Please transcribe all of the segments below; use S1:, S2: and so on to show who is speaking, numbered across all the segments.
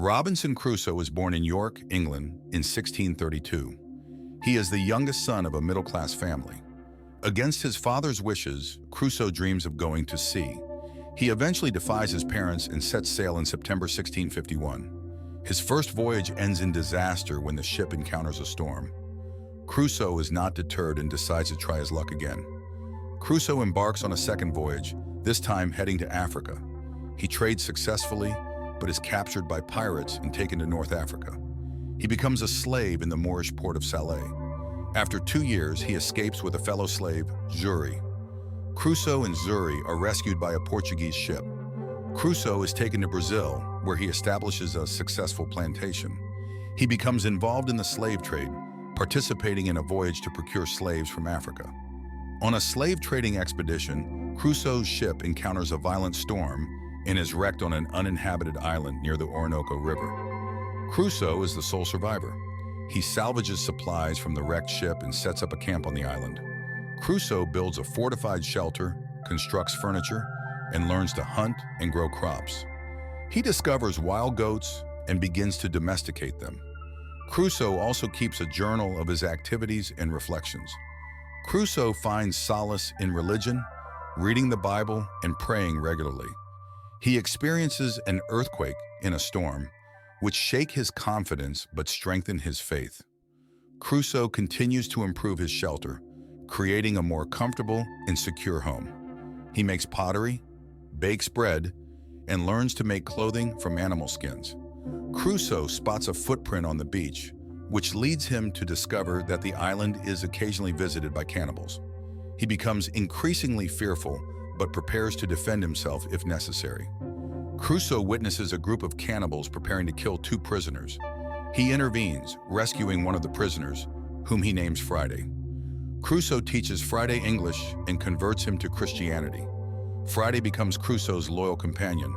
S1: Robinson Crusoe was born in York, England in 1632. He is the youngest son of a middle-class family. Against his father's wishes, Crusoe dreams of going to sea. He eventually defies his parents and sets sail in September 1651. His first voyage ends in disaster when the ship encounters a storm. Crusoe is not deterred and decides to try his luck again. Crusoe embarks on a second voyage, this time heading to Africa. He trades successfully, but is captured by pirates and taken to North Africa. He becomes a slave in the Moorish port of Salé. After 2 years, he escapes with a fellow slave, Xury. Crusoe and Xury are rescued by a Portuguese ship. Crusoe is taken to Brazil, where he establishes a successful plantation. He becomes involved in the slave trade, participating in a voyage to procure slaves from Africa. On a slave trading expedition, Crusoe's ship encounters a violent storm and is wrecked on an uninhabited island near the Orinoco River. Crusoe is the sole survivor. He salvages supplies from the wrecked ship and sets up a camp on the island. Crusoe builds a fortified shelter, constructs furniture, and learns to hunt and grow crops. He discovers wild goats and begins to domesticate them. Crusoe also keeps a journal of his activities and reflections. Crusoe finds solace in religion, reading the Bible, and praying regularly. He experiences an earthquake in a storm, which shake his confidence but strengthen his faith. Crusoe continues to improve his shelter, creating a more comfortable and secure home. He makes pottery, bakes bread, and learns to make clothing from animal skins. Crusoe spots a footprint on the beach, which leads him to discover that the island is occasionally visited by cannibals. He becomes increasingly fearful, but prepares to defend himself if necessary. Crusoe witnesses a group of cannibals preparing to kill 2 prisoners. He intervenes, rescuing one of the prisoners, whom he names Friday. Crusoe teaches Friday English and converts him to Christianity. Friday becomes Crusoe's loyal companion.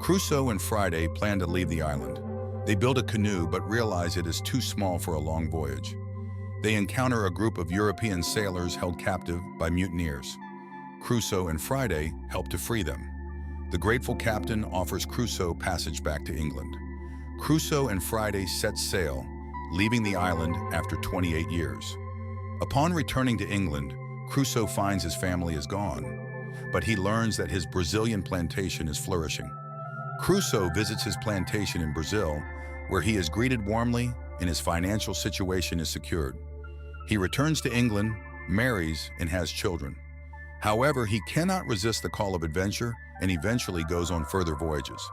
S1: Crusoe and Friday plan to leave the island. They build a canoe but realize it is too small for a long voyage. They encounter a group of European sailors held captive by mutineers. Crusoe and Friday help to free them. The grateful captain offers Crusoe passage back to England. Crusoe and Friday set sail, leaving the island after 28 years. Upon returning to England, Crusoe finds his family is gone, but he learns that his Brazilian plantation is flourishing. Crusoe visits his plantation in Brazil, where he is greeted warmly and his financial situation is secured. He returns to England, marries, and has children. However, he cannot resist the call of adventure and eventually goes on further voyages.